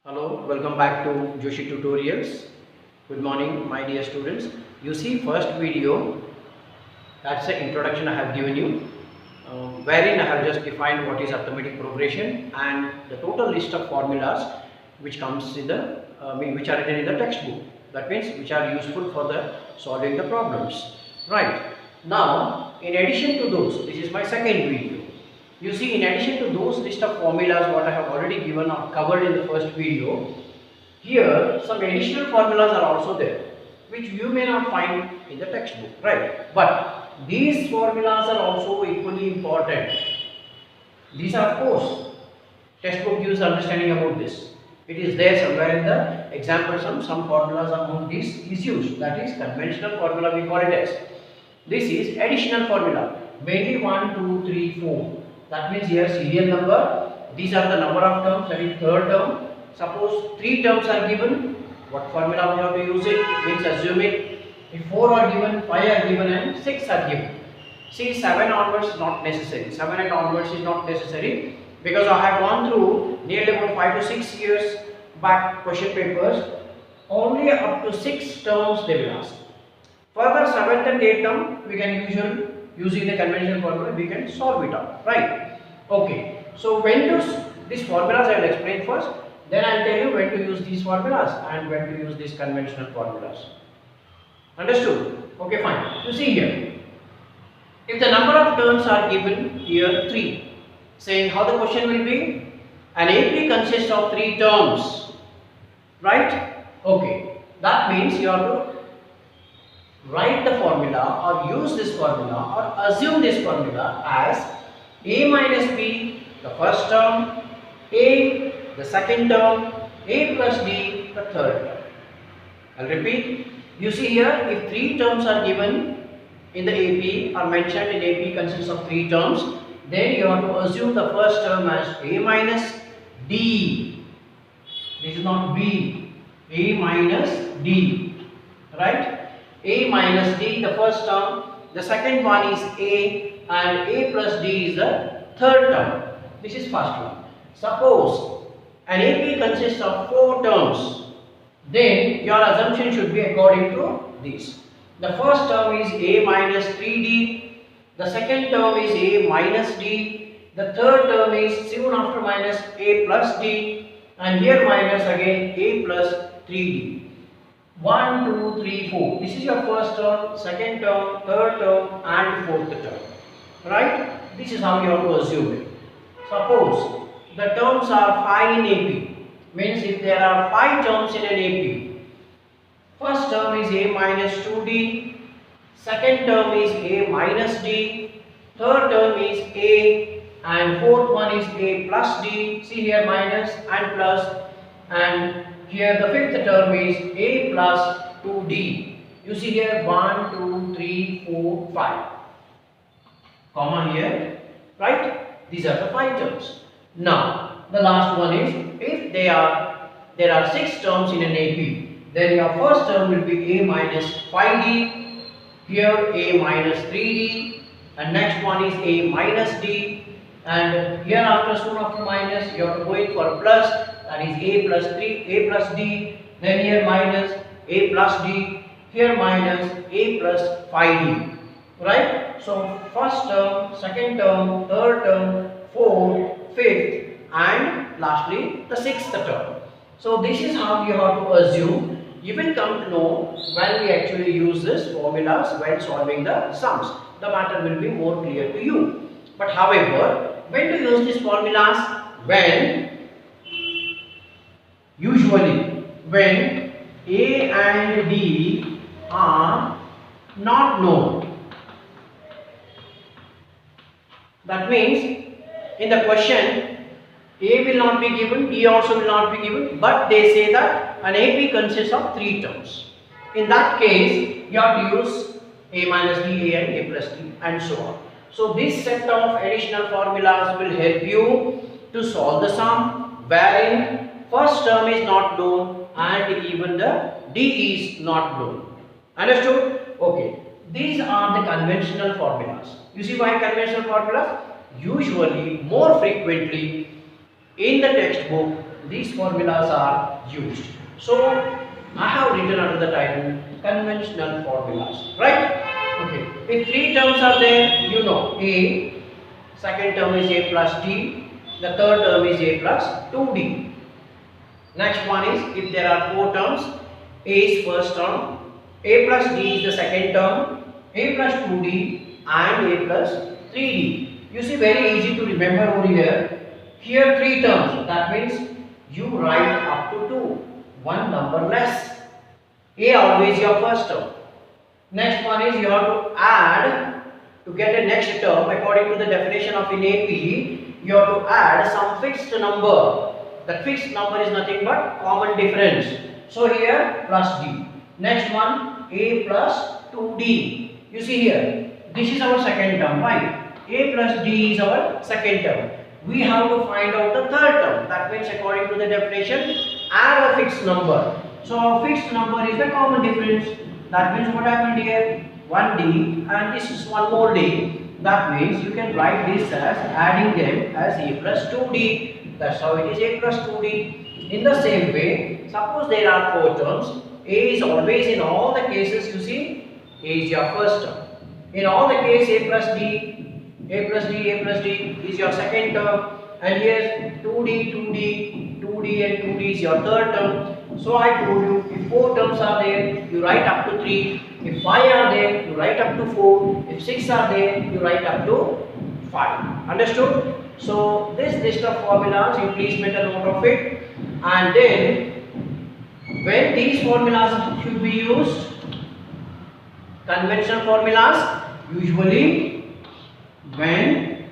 Hello, welcome back to Joshi Tutorials. Good morning, my dear students. You see, first video, that's the introduction I have given you, wherein I have just defined what is arithmetic progression and the total list of formulas which comes in the, which are written in the textbook. That means which are useful for the solving the problems. Right. Now, in addition to those, this is my second video. You see, in addition to those list of formulas what I have already given or covered in the first video, here some additional formulas are also there, which you may not find in the textbook, right? But these formulas are also equally important. These are, of course, textbook gives understanding about this. It is there somewhere in the example some formulas among these is used. That is conventional formula, we call it as. This is additional formula, mainly 1, 2, 3, 4. That means here serial number, these are the number of terms, that is third term. Suppose 3 terms are given, what formula we have to use it? Means assuming if 4 are given, 5 are given and 6 are given. See, 7 onwards not necessary, 7 and onwards is not necessary, because I have gone through nearly about 5 to 6 years back question papers, only up to 6 terms they will ask. Further 7th and 8th term we can usually using the conventional formula we can solve it out, right? Okay, so when to these formulas I will explain first, then I will tell you when to use these formulas and when to use these conventional formulas. Understood? Okay, fine. You see here, if the number of terms are given here 3, saying how the question will be, an AP consists of 3 terms, right? Okay, that means you have to write the formula or use this formula or assume this formula as A minus B the first term, A the second term, A plus D the third term. I'll repeat. You see here, if 3 terms are given in the AP or mentioned in AP consists of 3 terms, then you have to assume the first term as A minus D. This is not B. A minus D. Right? A minus D the first term, the second one is A and A plus D is the third term. This is first one. Suppose an AP consists of 4 terms, then your assumption should be according to this. The first term is A minus 3D, the second term is A minus D, the third term is soon after minus A plus D, and here minus again A plus 3D. 1, 2, 3, 4. This is your first term, second term, third term and fourth term. Right? This is how you have to assume it. Suppose the terms are 5 in AP. Means if there are 5 terms in an AP, first term is A minus 2D, second term is A minus D, third term is A and fourth one is A plus D. See here minus and plus, and here the fifth term is A plus 2D. You see here 1, 2, 3, 4, 5. Comma here, right? These are the 5 terms. Now, the last one is, if there are 6 terms in an AP, then your first term will be A minus 5D, here A minus 3D, and next one is A minus D, and here after soon after minus you have to go in for plus, that is A plus 3, A plus D, then here minus A plus D, here minus A plus 5D, right? So first term, second term, third term, fourth, fifth and lastly the 6th term. So this is how you have to assume. You will come to know when we actually use this formulas when solving the sums. The matter will be more clear to you. But however, when to use these formulas? Usually when A and D are not known. That means in the question A will not be given, D also will not be given, but they say that an AP consists of 3 terms. In that case, you have to use A minus D, A and A plus D and so on. So this set of additional formulas will help you to solve the sum wherein first term is not known and even the D is not known. Understood? Okay. These are the conventional formulas. You see why conventional formulas? Usually, more frequently in the textbook these formulas are used. So I have written under the title conventional formulas, right? Okay. If three terms are there, you know A, second term is A plus D, the third term is A plus 2D. Next one is if there are four terms, A is first term, A plus D is the second term, A plus 2D and A plus 3D. You see, very easy to remember over here. Here three terms, that means you write up to 2, one number less. A always your first term. Next one is you have to add to get a next term according to the definition of in AP. You have to add some fixed number. That fixed number is nothing but common difference. So here plus D. Next one A plus 2D. You see here, this is our second term, right? A plus D is our second term. We have to find out the third term. That means according to the definition, add a fixed number. So our fixed number is the common difference. That means what happened here? 1D and this is one more D. That means you can write this as adding them as A plus 2D. That's how it is A plus 2D. In the same way, suppose there are four terms. A is always in all the cases, you see, A is your first term. In all the cases, A plus D, A plus D, A plus D is your second term. And here 2D, 2D, 2D and 2D is your third term. So I told you, if four terms are there, you write up to 3. If 5 are there, you write up to 4. If 6 are there, you write up to 5. Understood? So this list of formulas, you please make a note of it. And then, when these formulas should be used, conventional formulas, usually when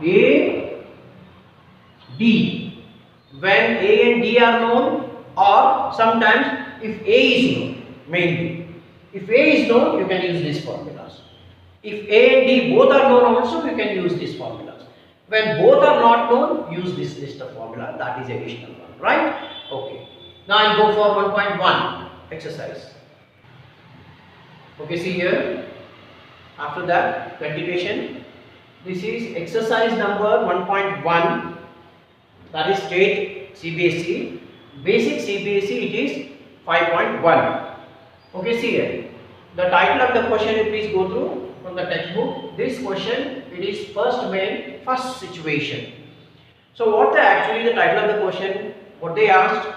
A, D, when A and D are known, or sometimes if A is known, mainly. If A is known, you can use these formulas. If A and D both are known also, you can use these formulas. When both are not known, use this list of formula, that is additional one, right? Okay. Now I'll go for 1.1 exercise. Okay, see here. After that, continuation. This is exercise number 1.1, that is state CBSE. Basic CBSE, it is 5.1. Okay, see here. The title of the question, please go through from the textbook. This question, it is first main, first situation. So what actually the title of the question, what they asked,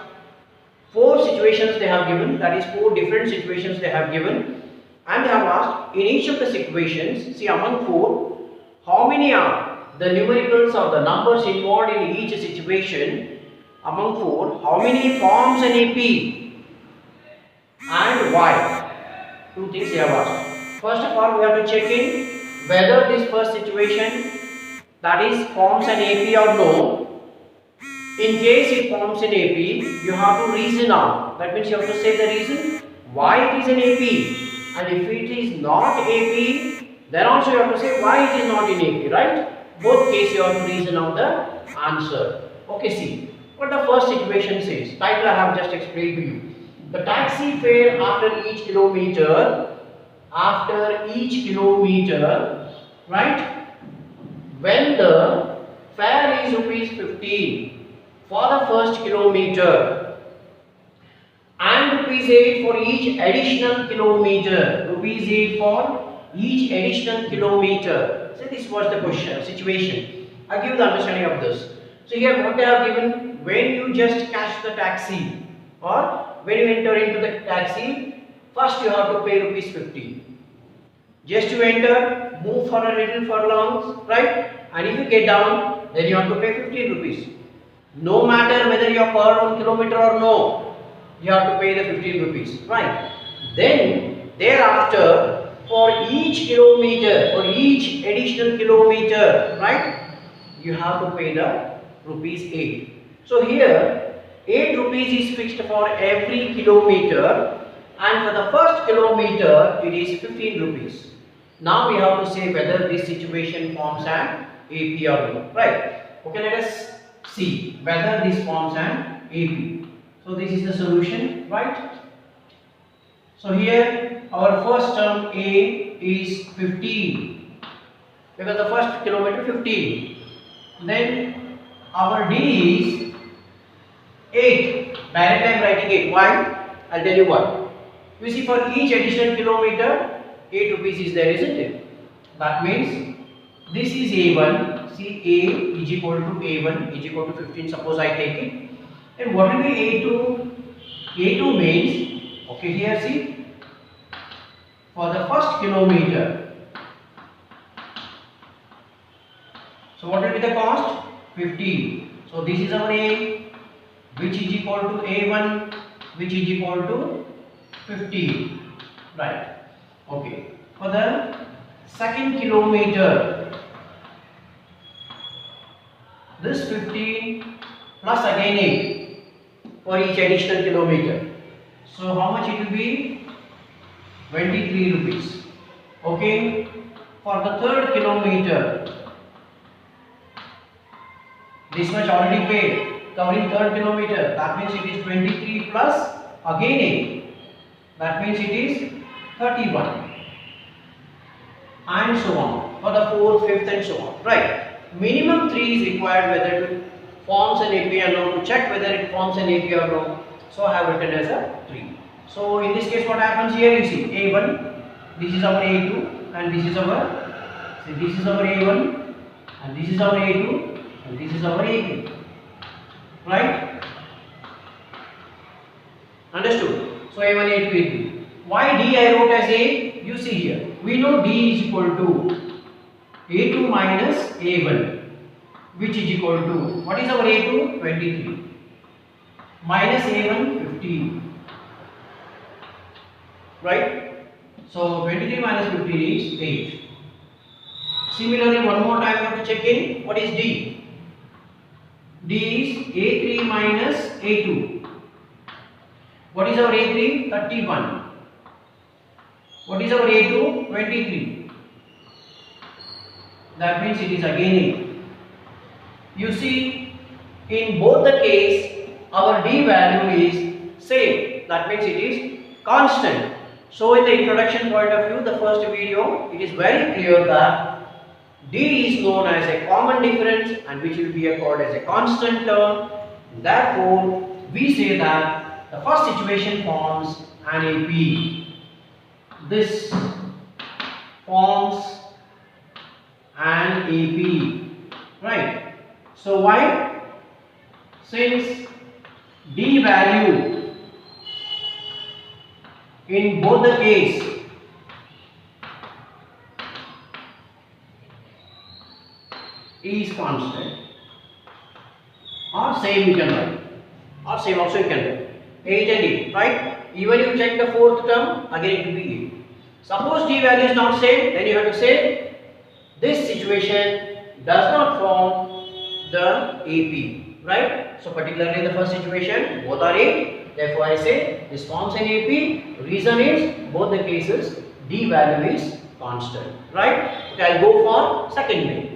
4 situations they have given, that is 4 different situations they have given, and they have asked in each of the situations, see among 4, how many are the numericals or the numbers involved in each situation. Among 4, how many forms an AP and why? 2 things they have asked. First of all, we have to check in whether this first situation, that is forms an AP or no. In case it forms an AP, you have to reason out. That means you have to say the reason why it is an AP. And if it is not AP, then also you have to say why it is not in AP, right? Both cases you have to reason out the answer. Okay, see what the first situation says. Title I have just explained to you. The taxi fare after each kilometer, right? When the fare is rupees 15 for the first kilometer and rupees 8 for each additional kilometer, rupees 8 for each additional kilometer. So this was the question, situation. I give the understanding of this. So here what they have given, when you just catch the taxi or when you enter into the taxi, first you have to pay rupees 50. Just to enter, move for a little furlongs, right? And if you get down, then you have to pay 15 rupees. No matter whether you are per 1 kilometer or no, you have to pay the 15 rupees, right? Then thereafter, for each kilometer, for each additional kilometer, right, you have to pay the rupees 8. So here 8 rupees is fixed for every kilometer, and for the first kilometer it is 15 rupees. Now we have to say whether this situation forms an AP or no, right? Okay, let us see whether this forms an AP. So this is the solution, right? So here our first term A is 15 because the first kilometer 15. Then our D is Directly I am writing it. Why? I'll tell you why. You see, for each additional kilometer, 8 rupees is there, isn't it? That means this is A1. See, A is equal to A1 is equal to 15. Suppose I take it. And what will be A2? A2 means, okay, here see, for the first kilometer. So what will be the cost? 50. So this is our A, which is equal to A1, which is equal to 50. Right. Okay. For the second kilometer, this 15 plus again 8 for each additional kilometer. So how much it will be? 23 rupees. Okay. For the third kilometer, this much already paid, covering third kilometer. That means it is 23 plus again 8. That means it is 31. And so on. For the fourth, fifth, and so on. Right. Minimum 3 is required whether it forms an AP or no, to check whether it forms an AP or no. So I have written as a 3. So in this case, what happens here? You see, A1, this is our A2, and this is our, see, this is our A1, and this is our A2, and this is our A2. Right? Understood? So A1, A2, A2. Why D I wrote as A? You see here. We know D is equal to A2 minus A1, which is equal to, what is our A2? 23. Minus A1, 15. Right? So 23 minus 15 is 8. Similarly, one more time you have to check in. What is D? D is A3 minus A2. What is our A3? 31. What is our A2? 23. That means it is again 8. You see, in both the case, our D value is same. That means it is constant. So in the introduction point of view, the first video, it is very clear that D is known as a common difference and which will be called as a constant term. Therefore, we say that the first situation forms an AP. This forms an AP. Right. So why? Since D value in both the case is constant or same, you can write, or same also you can write, 8 and 8, right? Even you check the fourth term, again it will be 8. Suppose D value is not same, then you have to say this situation does not form the AP, right? So particularly in the first situation, both are 8. Therefore, I say this forms an AP. Reason is both the cases D value is constant, right? Okay, I'll go for second way.